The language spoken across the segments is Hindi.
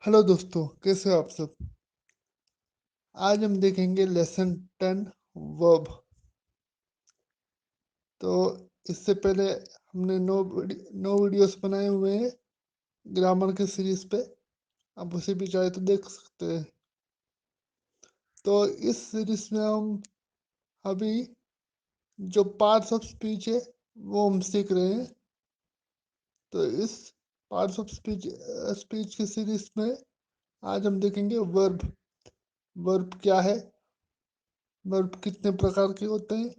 हेलो दोस्तों, कैसे हो आप सब? आज हम देखेंगे लेसन 10 वर्ब। तो इससे पहले हमने 9 वीडियोस बनाए हुए हैं ग्रामर के सीरीज पे। आप उसे भी चाहे तो देख सकते हैं। तो इस सीरीज में हम अभी जो पार्ट्स ऑफ स्पीच है वो हम सीख रहे हैं। तो इस पार्ट्स ऑफ स्पीच की सीरीज में आज हम देखेंगे वर्ब। वर्ब क्या है, वर्ब कितने प्रकार के होते हैं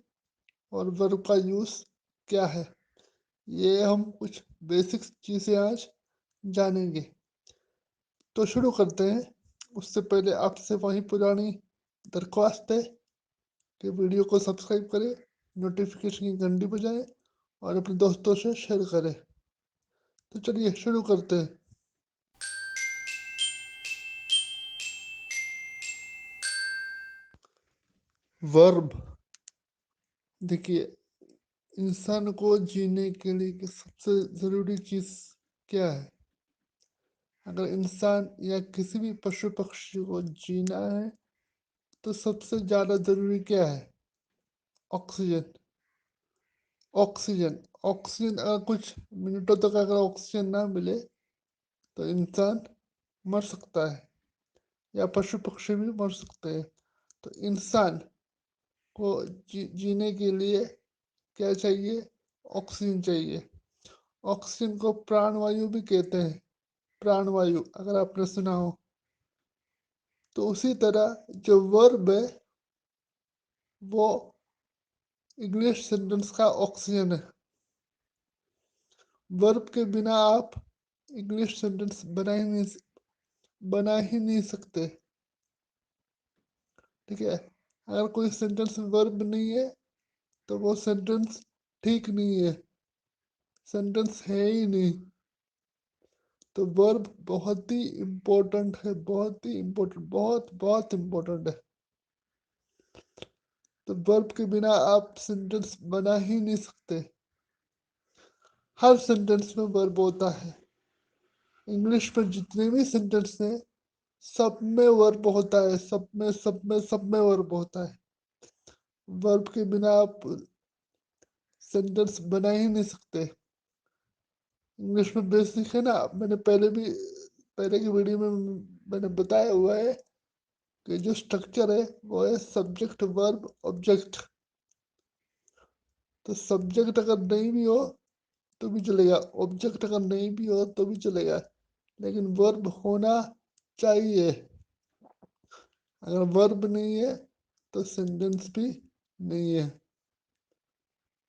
और वर्ब का यूज क्या है, ये हम कुछ बेसिक चीज़ें आज जानेंगे। तो शुरू करते हैं। उससे पहले आपसे वही पुरानी दरख्वास्त है कि वीडियो को सब्सक्राइब करें, नोटिफिकेशन की घंटी बजाएं और अपने दोस्तों से शेयर करें। तो चलिए शुरू करते हैं। वर्ब, देखिए, इंसान को जीने के लिए कि सबसे ज़रूरी चीज़ क्या है? अगर इंसान या किसी भी पशु पक्षी को जीना है तो सबसे ज़्यादा ज़रूरी क्या है? ऑक्सीजन। ऑक्सीजन ऑक्सीजन अगर कुछ मिनटों तक अगर ऑक्सीजन ना मिले तो इंसान मर सकता है या पशु पक्षी भी मर सकते हैं। तो इंसान को जीने के लिए क्या चाहिए? ऑक्सीजन चाहिए। ऑक्सीजन को प्राणवायु भी कहते हैं, प्राणवायु, अगर आपने सुना हो। तो उसी तरह जो वर्ब है वो इंग्लिश सेंटेंस का ऑक्सीजन है। वर्ब के बिना आप इंग्लिश सेंटेंस बना ही नहीं सकते। ठीक है, अगर कोई सेंटेंस में वर्ब नहीं है तो वो सेंटेंस ठीक नहीं है, सेंटेंस है ही नहीं। तो वर्ब बहुत ही इम्पोर्टेंट है, बहुत ही इम्पोर्टेंट, बहुत बहुत इम्पोर्टेंट है। तो वर्ब के बिना आप सेंटेंस बना ही नहीं सकते। हर सेंटेंस में वर्ब होता है। इंग्लिश में जितने भी सेंटेंस हैं सब में वर्ब होता है, सब में वर्ब होता है। वर्ब के बिना आप सेंटेंस बना ही नहीं सकते। इंग्लिश में बेसिक है ना, मैंने पहले की वीडियो में मैंने बताया हुआ है कि जो स्ट्रक्चर है वो है सब्जेक्ट वर्ब ऑब्जेक्ट। तो सब्जेक्ट अगर नहीं भी हो तो भी चलेगा, ऑब्जेक्ट अगर नहीं भी हो तो भी चलेगा, लेकिन वर्ब होना चाहिए। अगर वर्ब नहीं है तो सेंटेंस भी नहीं है।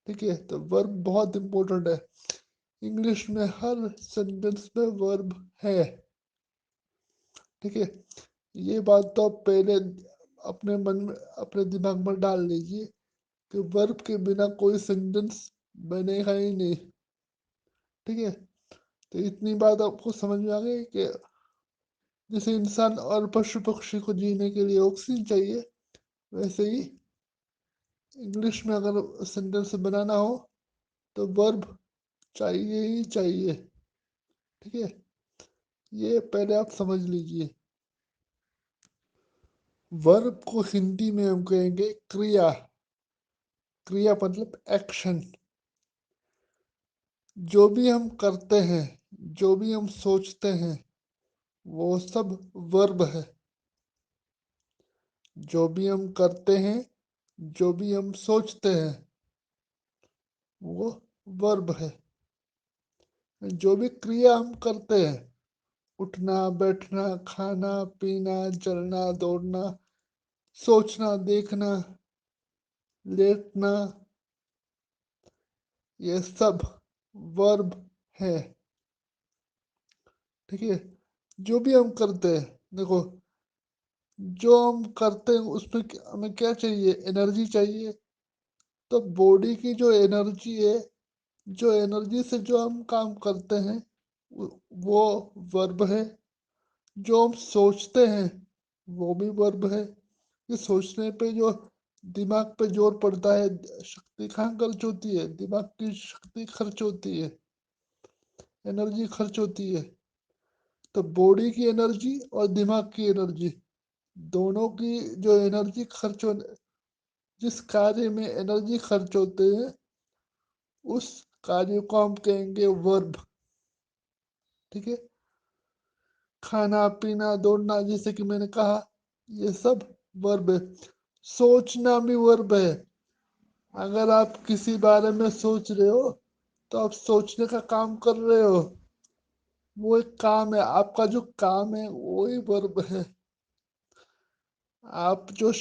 ठीक है, तो वर्ब बहुत इंपॉर्टेंट है। इंग्लिश में हर सेंटेंस में वर्ब है। ठीक है, ये बात तो आप पहले अपने मन में, अपने दिमाग में डाल लीजिए कि वर्ब के बिना कोई सेंटेंस बनेगा ही नहीं। ठीक है, तो इतनी बात आपको समझ में आ गई कि जैसे इंसान और पशु पक्षी को जीने के लिए ऑक्सीजन चाहिए, वैसे ही इंग्लिश में अगर सेंटेंस बनाना हो तो वर्ब चाहिए ही चाहिए। ठीक है, ये पहले आप समझ लीजिए। वर्ब को हिंदी में हम कहेंगे क्रिया। क्रिया मतलब एक्शन। जो भी हम करते हैं, जो भी हम सोचते हैं, वो सब वर्ब है। जो भी हम करते हैं, जो भी हम सोचते हैं, वो वर्ब है। जो भी क्रिया हम करते हैं, उठना बैठना खाना पीना चलना दौड़ना, सोचना देखना लेटना, ये सब वर्ब है। ठीक है, जो भी हम करते हैं, देखो, जो हम करते हैं उसमें हमें क्या चाहिए? एनर्जी चाहिए। तो बॉडी की जो एनर्जी है, जो एनर्जी से जो हम काम करते हैं, वो वर्ब है। जो हम सोचते हैं वो भी वर्ब है। ये सोचने पे जो दिमाग पे जोर पड़ता है, शक्ति कहाँ खर्च होती है? दिमाग की शक्ति खर्च होती है, एनर्जी खर्च होती है। तो बॉडी की एनर्जी और दिमाग की एनर्जी, दोनों की जो एनर्जी खर्च हो, जिस कार्य में एनर्जी खर्च होते हैं उस कार्य को हम कहेंगे वर्ब। ठीक है, खाना पीना दौड़ना, जैसे कि मैंने कहा, ये सब वर्ब है। सोचना भी वर्ब है। अगर आप किसी बारे में सोच रहे हो तो आप सोचने का काम कर रहे हो, वो एक काम है, आपका जो काम है वही वर्ब है। आप जो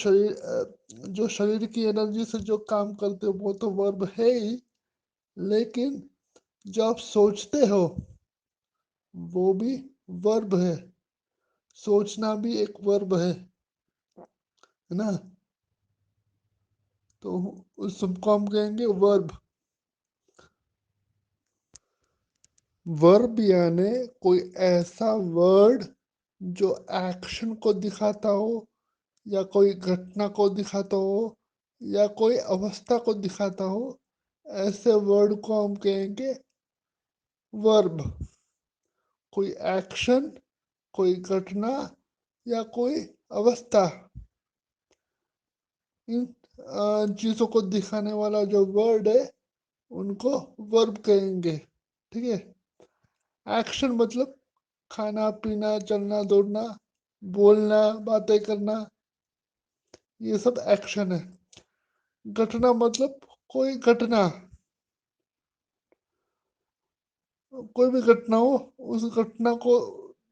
शरीर की एनर्जी से जो काम करते हो वो तो वर्ब है ही, लेकिन जो आप सोचते हो वो भी वर्ब है। सोचना भी एक वर्ब है ना। तो उस सबको हम कहेंगे वर्ब। वर्ब यानी कोई ऐसा वर्ड जो एक्शन को दिखाता हो, या कोई घटना को दिखाता हो, या कोई अवस्था को दिखाता हो, ऐसे वर्ड को हम कहेंगे वर्ब। कोई एक्शन, कोई घटना, या कोई अवस्था, इन चीजों को दिखाने वाला जो वर्ड है उनको वर्ब कहेंगे। ठीक है, एक्शन मतलब खाना पीना, चलना दौड़ना, बोलना, बातें करना, ये सब एक्शन है। घटना मतलब कोई घटना, कोई भी घटना हो, उस घटना को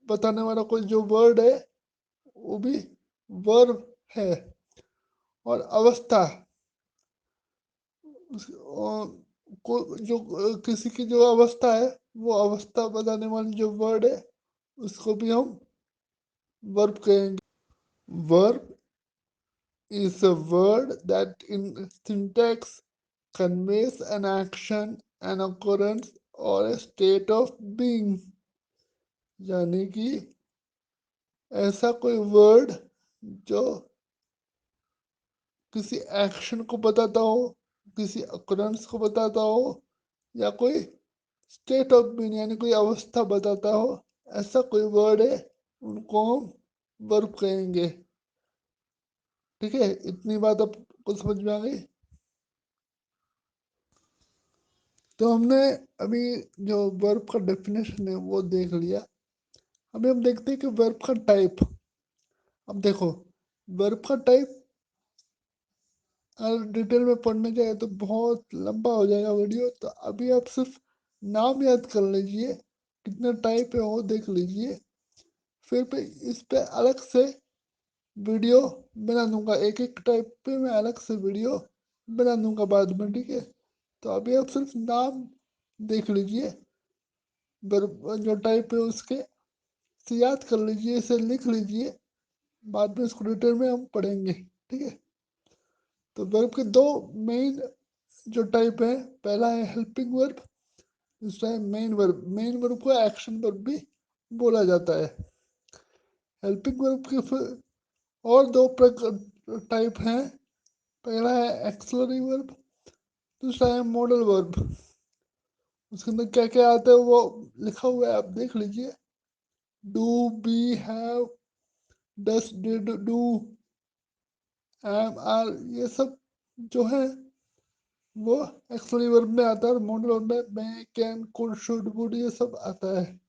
बताने वाला कोई जो वर्ड है वो भी वर्ब है। और अवस्था, जो किसी की जो अवस्था है, वो अवस्था बताने वाली जो वर्ड है उसको भी हम वर्ब कहेंगे। Verb is a word that in syntax conveys an action, an occurrence or a state of being। यानी कि ऐसा कोई वर्ड जो किसी एक्शन को बताता हो, किसी occurrence को बताता हो, या कोई स्टेट ऑफ बीइंग यानी कोई अवस्था बताता हो, ऐसा कोई वर्ड है, उनको हम वर्ब कहेंगे। ठीक है, इतनी बात आपको समझ में आ गई। तो हमने अभी जो वर्ब का डेफिनेशन है वो देख लिया। अभी हम देखते हैं कि वर्ब का टाइप। अब देखो, वर्ब का टाइप अगर डिटेल में पढ़ने जाए तो बहुत लंबा हो जाएगा वीडियो, तो अभी आप सिर्फ नाम याद कर लीजिए, कितने टाइप है वो देख लीजिए। फिर पे इस पे अलग से वीडियो बना दूंगा, एक एक टाइप पे मैं अलग से वीडियो बना दूंगा बाद में। ठीक है, तो अभी आप सिर्फ नाम देख लीजिए, जो टाइप है उसके से याद कर लीजिए, इसे लिख लीजिए, बाद में इसको डिटेल में हम पढ़ेंगे। ठीक है, तो वर्ब के दो मेन जो टाइप है, पहला है हेल्पिंग वर्ब, दूसरा है मेन वर्ब। मेन वर्ब को एक्शन वर्ब भी बोला जाता है। हेल्पिंग वर्ब के फिर और दो टाइप हैं, पहला है एक्सलरी वर्ब, दूसरा है मॉडल वर्ब। उसके अंदर क्या क्या आता है वो लिखा हुआ है, आप देख लीजिए। Do, be, have, does, did, do, am, are, ये सब जो है वो एक्सलरी वर्ब में आता है, और मॉडल वर्ब में मैं, कैन, कुड, शुड, वुड, ये सब आता है।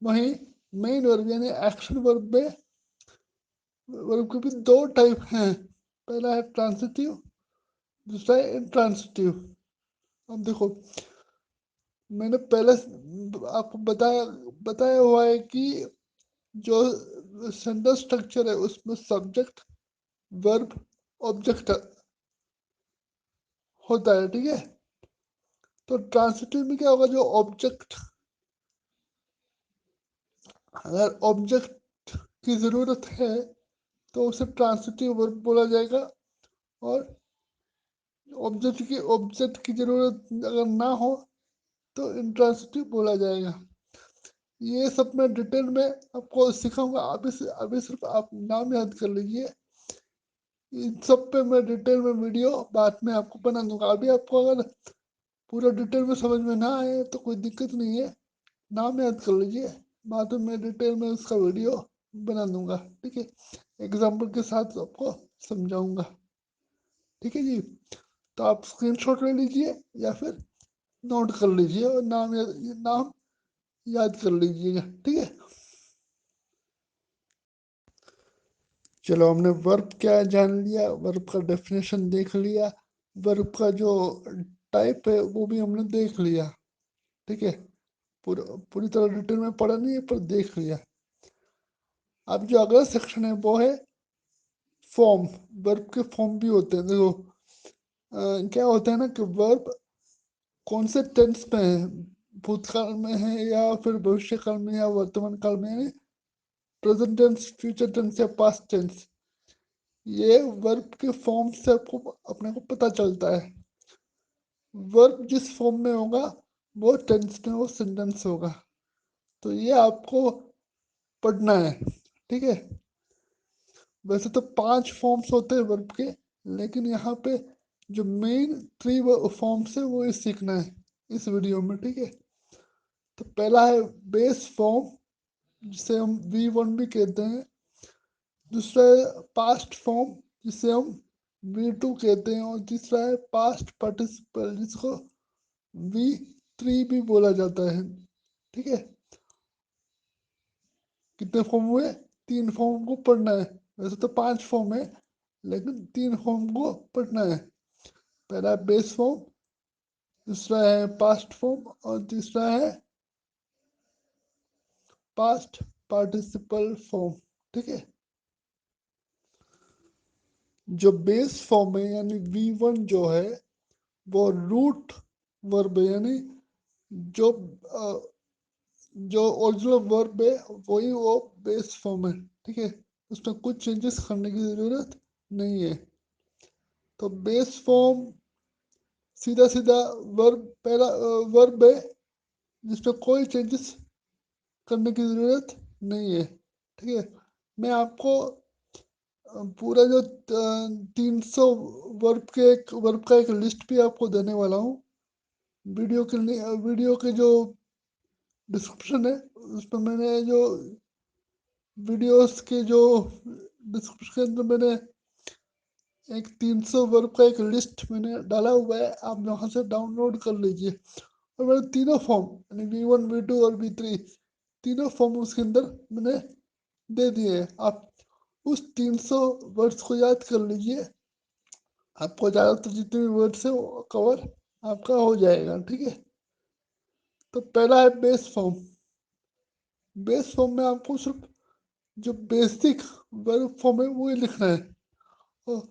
वहीं मेन वर्ब यानी एक्शन वर्ब में वर्ब के भी दो टाइप हैं, पहला है ट्रांसिटिव, दूसरा है इंट्रांसिटिव। अब देखो, मैंने पहले आपको बताया हुआ है कि जो सेंटेंस स्ट्रक्चर है उसमें सब्जेक्ट, वर्ब, ऑब्जेक्ट होता है। ठीक है, तो ट्रांसिटिव में क्या होगा, जो ऑब्जेक्ट, अगर ऑब्जेक्ट की जरूरत है तो उसे ट्रांसिटिव वर्ब बोला जाएगा, और ऑब्जेक्ट की जरूरत अगर ना हो तो इंट्रांसिटिव बोला जाएगा। ये सब मैं डिटेल में आपको सिखाऊंगा, अभी सिर्फ आप नाम याद कर लीजिए। इन सब पे मैं डिटेल में वीडियो बाद में आपको बना दूंगा। अभी आपको अगर पूरा डिटेल में समझ में ना आए तो कोई दिक्कत नहीं है, नाम याद कर लीजिए, बाद में मैं डिटेल में उसका वीडियो बना दूंगा, ठीक है, एग्जाम्पल के साथ आपको समझाऊंगा, ठीक है जी। तो आप स्क्रीनशॉट ले लीजिए या फिर नोट कर लीजिए और नाम याद कर लीजिएगा, ठीक है। चलो, हमने वर्ब क्या जान लिया, वर्ब का डेफिनेशन देख लिया, वर्ब का जो टाइप है वो भी हमने देख लिया, ठीक है। पूरा पूरी तरह डिटेल में पढ़ा नहीं है पर देख लिया। अब जो अगला सेक्शन है वो है फॉर्म। वर्ब के फॉर्म भी होते हैं, देखो क्या होता है ना कि वर्ब कौन से टेंस में है, भूतकाल में है या फिर भविष्य काल में या वर्तमान काल में है, प्रेजेंट टेंस, फ्यूचर टेंस या पास्ट टेंस। ये वर्ब के फॉर्म से आपको अपने को पता चलता है। वर्ब जिस फॉर्म में होगा वो टेंस में वो सेंटेंस होगा। तो ये आपको पढ़ना है, ठीक है। वैसे तो 5 फॉर्म्स होते हैं वर्ब के, लेकिन यहाँ पे जो मेन 3 फॉर्म्स है वो ही सीखना है इस वीडियो में, ठीक है। तो पहला है बेस फॉर्म, जिसे हम V1 भी कहते हैं। दूसरा है पास्ट फॉर्म, जिसे हम V2 कहते हैं। और तीसरा है पास्ट पार्टिसिपल, जिसको V3 भी बोला जाता है, ठीक है। कितने फॉर्म हुए? 3 फॉर्म को पढ़ना है। वैसे तो 5 फॉर्म है, लेकिन 3 फॉर्म को पढ़ना है। पहला बेस फॉर्म, दूसरा है पास्ट फॉर्म और तीसरा है पास्ट पार्टिसिपल फॉर्म, ठीक है। जो बेस फॉर्म है यानी V1 जो है वो रूट वर्ब है, यानी जो जो ओरिजिनल वर्ब है वही वो बेस फॉर्म है, ठीक है। उसमें कुछ चेंजेस करने की जरूरत नहीं है। तो बेस फॉर्म सीधा सीधा वर्ब, पहला वर्ब है जिसमें कोई चेंजेस करने की ज़रूरत नहीं है, ठीक है। मैं आपको पूरा जो 300 वर्ब का एक लिस्ट भी आपको देने वाला हूँ। वीडियो के जो डिस्क्रिप्शन है उसमें मैंने जो वीडियोस के जो डिस्क्रिप्शन में मैंने एक 300 वर्ब का एक लिस्ट मैंने डाला हुआ है, आप वहाँ से डाउनलोड कर लीजिए। और मैंने तीनों फॉर्म यानी V1, V2 और V3 तीनों फॉर्म उसके अंदर मैंने दे दिए हैं। आप उस 300 वर्ड्स को याद कर लीजिए, आपको ज़्यादातर जितने भी वर्ड्स है वो कवर आपका हो जाएगा, ठीक है। तो पहला है बेस फॉर्म। बेस फॉर्म में आपको सिर्फ जो बेसिक वर्ब फॉर्म है वो ही लिखना है, और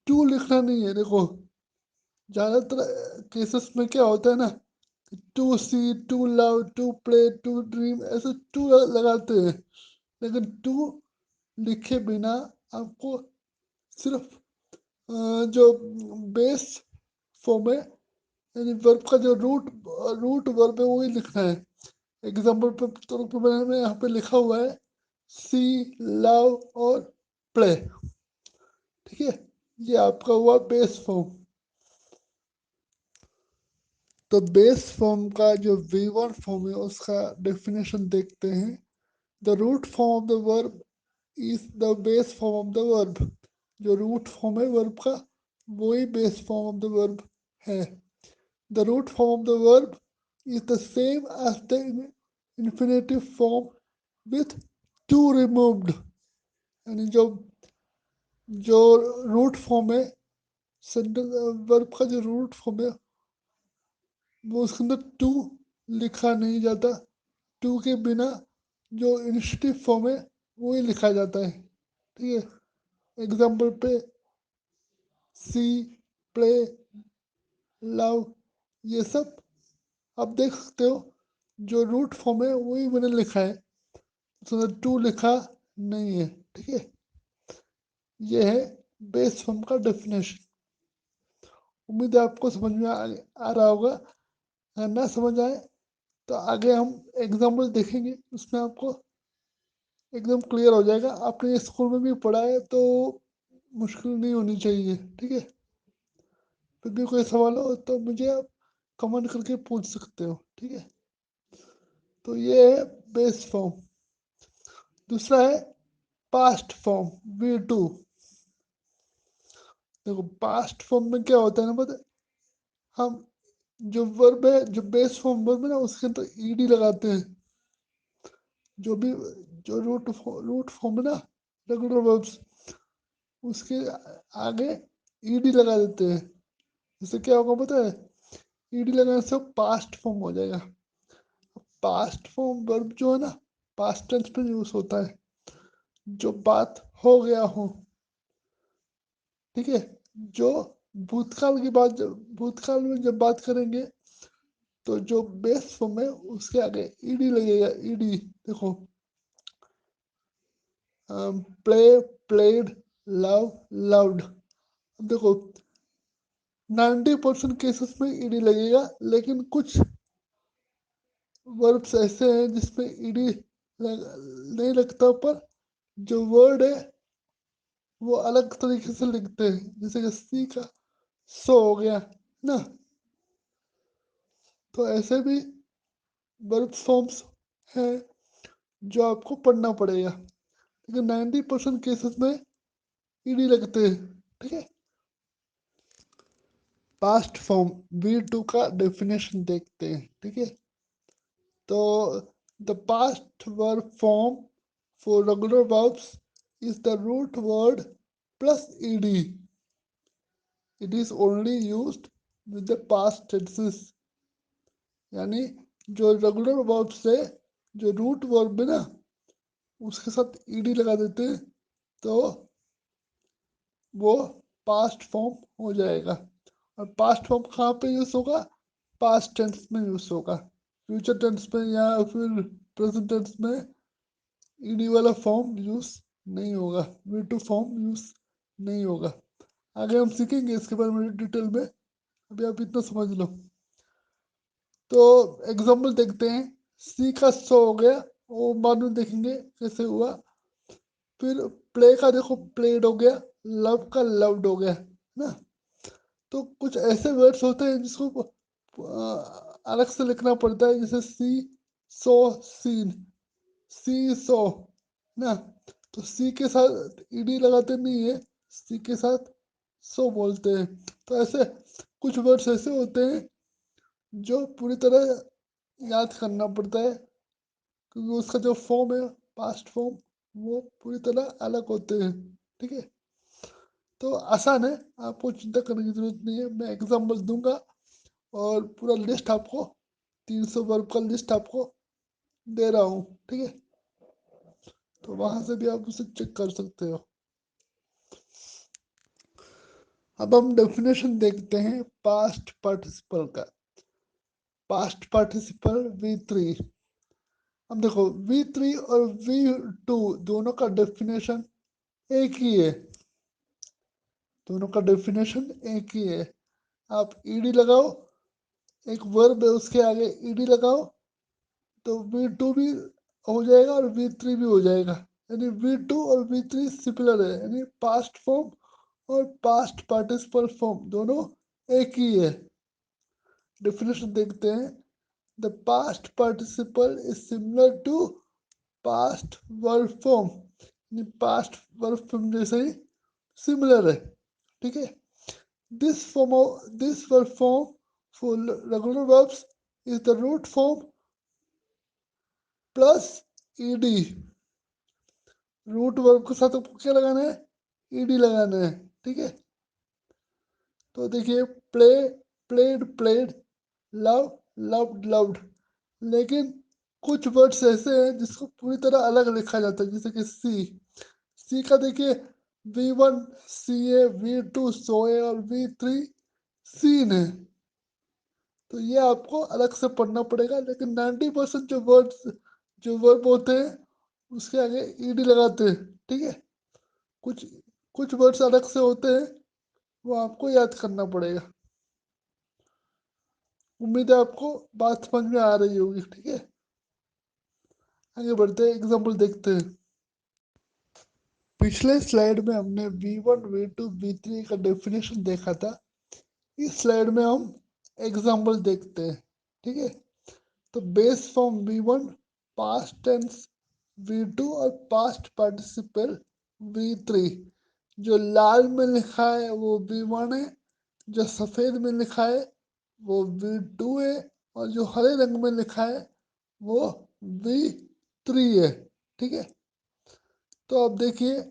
टू लिखना नहीं है। देखो ज़्यादातर केसेस में क्या होता है ना, to see, to love, to play, to dream, ऐसे टू लगाते हैं, लेकिन टू लिखे बिना आपको सिर्फ जो बेस फॉर्म है यानी वर्ब का जो रूट वर्ब है वही लिखना है। एग्जाम्पल पे तौर पर मैंने यहाँ पे लिखा हुआ है सी, लव और प्ले, ठीक है। ये आपका हुआ बेस फॉर्म। तो बेस फॉर्म का जो V1 फॉर्म है उसका डेफिनेशन देखते हैं। The root form of the verb is the base form of the verb. जो रूट फॉर्म है वर्ब का वही base form of the verb है। The root form of the verb is the same as the infinitive form with to removed। यानी जो जो रूट फॉर्म है, सेंटेंस वर्ब का जो रूट फॉर्म है वो उसके अंदर टू लिखा नहीं जाता। टू के बिना जो इनिशिएटिव फॉर्म है वो ही लिखा जाता है, ठीक है। एग्जाम्पल पे सी, प्ले, लव, ये सब आप देख सकते हो। जो रूट फॉर्म है वही मैंने लिखा है, उसमें टू लिखा नहीं है, ठीक है। ये है बेस फॉर्म का डेफिनेशन। उम्मीद है आपको समझ में आ रहा होगा। अगर ना समझ आए तो आगे हम एग्जाम्पल देखेंगे, उसमें आपको एकदम क्लियर हो जाएगा। आपने ये स्कूल में भी पढ़ा है तो मुश्किल नहीं होनी चाहिए, ठीक है। फिर भी कोई सवाल हो तो मुझे आप कमेंट करके पूछ सकते हो, ठीक है। तो ये है बेस फॉर्म। दूसरा है पास्ट फॉर्म V2। देखो पास्ट फॉर्म में क्या होता है ना, पता है? हम जो वर्ब है, जो बेस फॉर्म वर्ब है ना, उसके अंदर ईडी लगाते हैं। जो भी जो रूट फॉर्म है ना, रेगुलर वर्ब्स, उसके आगे ईडी लगा देते हैं। इससे क्या होगा पता है? ईडी लगाने से पास्ट फॉर्म हो जाएगा। पास्ट फॉर्म वर्ब जो है ना, पास्ट टेंस में यूज होता है, जो बात हो गया हो, ठीक है। जो भूतकाल की बात, भूतकाल में जब बात करेंगे, तो जो बेस फॉर्म है उसके आगे ईडी लगेगा। ईडी देखो, प्ले, प्लेड, लव, लव्ड। देखो 90% केसेस में ईडी लगेगा, लेकिन कुछ वर्ब्स ऐसे हैं जिसमें ईडी नहीं लगता, पर जो वर्ड है वो अलग तरीके से लिखते हैं, जैसे कि सी का सो हो गया ना। तो ऐसे भी वर्ब फॉर्म्स हैं जो आपको पढ़ना पड़ेगा, लेकिन 90% केसेस में ईडी लगते हैं, ठीक है। पास्ट फॉर्म V2 का डेफिनेशन देखते हैं, ठीक है। तो the past verb form for regular verbs is the root word plus ed. It is only used with the past tenses. यानी जो रेगुलर verbs है, जो रूट वर्ब है ना, उसके साथ ईडी लगा देते हैं, तो वो पास्ट फॉर्म हो जाएगा। और पास्ट फॉर्म कहाँ पे यूज होगा? पास्ट टेंस में यूज होगा। फ्यूचर टेंस में या फिर प्रेजेंट टेंस में ईडी वाला फॉर्म यूज नहीं होगा, V2 फॉर्म यूज नहीं होगा। आगे हम सीखेंगे इसके बारे में डिटेल में, अभी आप इतना समझ लो। तो एग्जाम्पल देखते हैं। सी का सो हो गया, वो बाद में देखेंगे कैसे हुआ। फिर प्ले का देखो, प्लेड हो गया। लव का लव्ड हो गया ना। तो कुछ ऐसे वर्ड्स होते हैं जिसको अलग से लिखना पड़ता है, जैसे सी सो, सीन, सी सो ना। तो सी के साथ ईडी लगाते नहीं है, सी के साथ सो बोलते हैं। तो ऐसे कुछ वर्ड्स ऐसे होते हैं जो पूरी तरह याद करना पड़ता है, क्योंकि उसका जो फॉर्म है, पास्ट फॉर्म, वो पूरी तरह अलग होते हैं, ठीक है। तो आसान है, आपको चिंता करने की जरूरत नहीं है। मैं एग्जांपल दूंगा और पूरा लिस्ट आपको, 300 वर्ब का लिस्ट आपको दे रहा हूँ, ठीक है। तो वहां से भी आप उसे चेक कर सकते हो। अब हम डेफिनेशन देखते हैं पास्ट पार्टिसिपल का। Past participle V3। अब देखो V3 और V2 दोनों का डेफिनेशन एक ही है। दोनों का डेफिनेशन एक ही है। आप ईडी लगाओ, एक वर्ब है उसके आगे ईडी लगाओ, तो V2 भी हो जाएगा और V3 भी हो जाएगा। यानी V2 और V3 सिमिलर है, यानी पास्ट फॉर्म और पास्ट पार्टिसिपल फॉर्म दोनों एक ही है। डेफिनेशन देखते हैं। The past participle is similar to past verb form, यानी पास्ट वर्ब फॉर्म जैसे ही सिमिलर है, ठीक है। This verb form for regular verbs is the root form plus ed। Root verb के साथ आपको क्या लगाना है? ईडी लगाना है, ठीक है। तो देखिए, play, played, played, love, loved, loved. लेकिन कुछ वर्ड्स ऐसे हैं जिसको पूरी तरह अलग लिखा जाता है, जैसे कि सी। सी का देखिए, V1 सी है, V2 सो है और V3 सीन है। तो ये आपको अलग से पढ़ना पड़ेगा, लेकिन 90% जो वर्ड्स, जो वर्ब होते हैं, उसके आगे ईडी लगाते हैं, ठीक है। कुछ कुछ वर्ड्स अलग से होते हैं, वो आपको याद करना पड़ेगा। उम्मीद है आपको बात समझ में आ रही होगी, ठीक है। आगे बढ़ते हैं, एग्जाम्पल देखते हैं। पिछले स्लाइड में हमने V1 V2 V3 का डेफिनेशन देखा था। इस स्लाइड में हम एग्जाम्पल देखते हैं, ठीक है। तो base form V1, past tense V2 और पास्ट पार्टिसिपल V3। जो लाल में लिखा है वो V1 है, जो सफेद में लिखा है वो V2 है, और जो हरे रंग में लिखा है वो V3 है। ठीक है, तो अब देखिए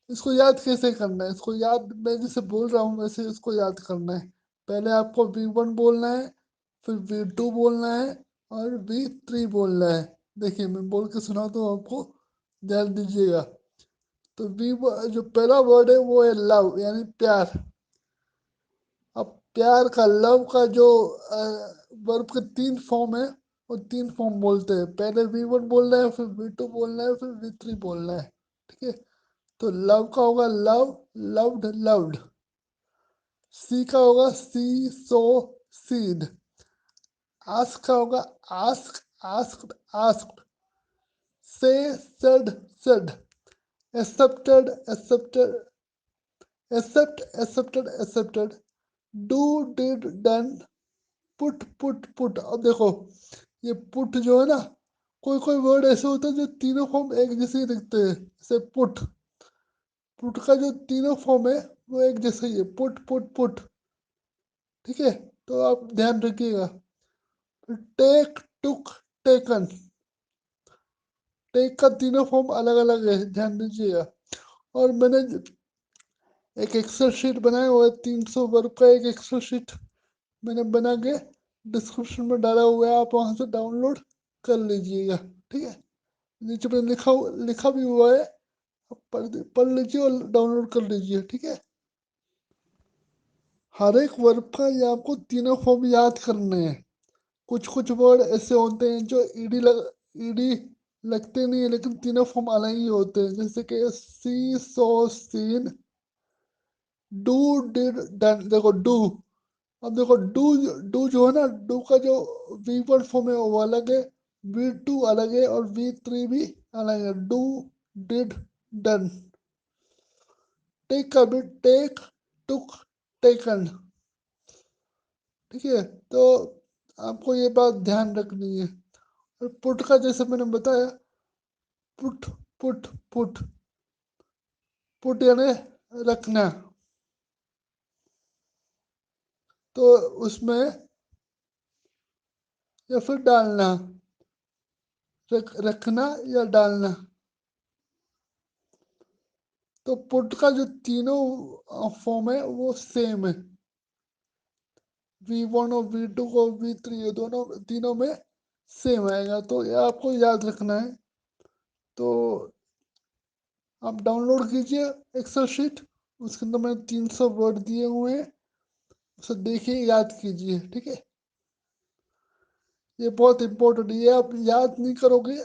इसको याद कैसे करना है। इसको याद मैं जैसे बोल रहा हूँ वैसे इसको याद करना है। पहले आपको V1 बोलना है, फिर V2 बोलना है, और V3 बोलना है। देखिए मैं बोल के सुनाता हूँ आपको, ध्यान दीजिएगा। तो वी जो पहला वर्ड है वो है लव, यानी प्यार। अब प्यार का, लव का जो वर्ब के 3 फॉर्म है, वो 3 फॉर्म बोलते हैं। पहले V1 बोलना है, फिर V2 बोलना है, फिर V3 बोलना है। ठीक है, तो लव का होगा लव, लव्ड, लव्ड। सी का होगा सी, सो, सीड। आस्क का होगा ask, asked, asked. Say, said, said. Accepted, accepted, accept, accepted, accepted. Do, did, done. Put, put, put. अब देखो ये पुट जो है ना, कोई कोई वर्ड ऐसे होते हैं जो तीनों फॉर्म एक जैसे ही दिखते हैं, जैसे पुट। पुट का जो तीनों फॉर्म है वो एक जैसे ही है, पुट, पुट, पुट। ठीक है, तो आप ध्यान रखिएगा। टेक, टुक, टेकन। टेक का तीनों फॉर्म अलग अलग है, ध्यान दीजिएगा। और मैंने एक एक्सेल शीट बनाया हुआ है, 300 वर्ग का एक एक्सेल शीट मैंने बना के डिस्क्रिप्शन में डाला हुआ है, आप वहां से डाउनलोड कर लीजिएगा। ठीक है, नीचे पे लिखा भी हुआ है, आप पढ़ लीजिए और डाउनलोड कर लीजिए। ठीक है, हर एक वर्ग का ये आपको तीनों फॉर्म याद करने हैं। कुछ कुछ वर्ड ऐसे होते हैं जो ईडी लगते नहीं है, लेकिन तीनों फॉर्म अलग ही होते हैं, जैसे कि सी, सो, सीन। Do, did, done. देखो डू, अब देखो डू, डू जो है ना, डू का जो V1 फॉर्म है वो अलग है, V2 अलग है, और V3 भी अलग है। Do, did, done. टेक का भी टेक, टुक, टेकन। ठीक है, तो आपको ये बात ध्यान रखनी है। और पुट का जैसे मैंने बताया, पुट, पुट, पुट। पुट यानी रखना, तो उसमें या फिर डालना, रखना या डालना। तो पुट का जो तीनों फॉर्म है वो सेम है। V1 और V2 को V3, ये दोनों तीनों में सेम आएगा, तो ये आपको याद रखना है। तो आप डाउनलोड कीजिए एक्सेल शीट, उसके अंदर मैंने 300 वर्ड दिए हुए हैं, उसे देखिए, याद कीजिए। ठीक है, ये बहुत इंपॉर्टेंट है। ये आप याद नहीं करोगे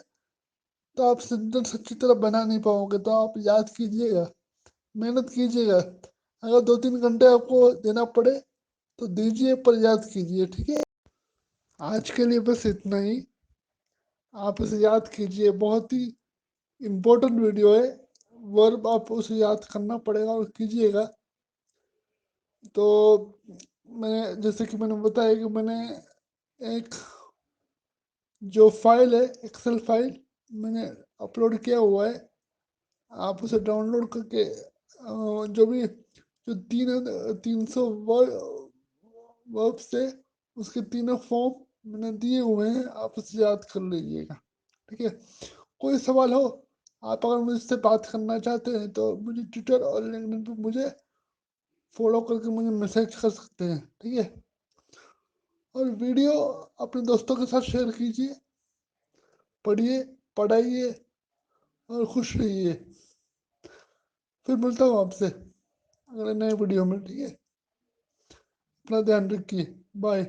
तो आप सेंटेंस अच्छी तरह बना नहीं पाओगे, तो आप याद कीजिएगा, मेहनत कीजिएगा। अगर 2-3 घंटे आपको देना पड़े तो दीजिए, पर याद कीजिए। ठीक है, आज के लिए बस इतना ही। आप इसे याद कीजिए, बहुत ही इम्पोर्टेंट वीडियो है। वर्ब आप उसे याद करना पड़ेगा और कीजिएगा। तो मैंने, जैसे कि मैंने बताया कि मैंने एक जो फाइल है, एक्सेल फाइल, मैंने अपलोड किया हुआ है। आप उसे डाउनलोड करके जो भी जो 300 वर्ब से उसके तीनों फॉर्म मैंने दिए हुए हैं, आप उसे याद कर लीजिएगा। ठीक है, कोई सवाल हो, आप अगर मुझसे बात करना चाहते हैं तो मुझे ट्विटर और लिंक्डइन पे मुझे फॉलो करके मुझे मैसेज कर सकते हैं। ठीक है, और वीडियो अपने दोस्तों के साथ शेयर कीजिए, पढ़िए, पढ़ाइए और खुश रहिए। फिर मिलता हूँ आपसे अगले नए वीडियो में। ठीक है, अपना ध्यान रखिए, बाय।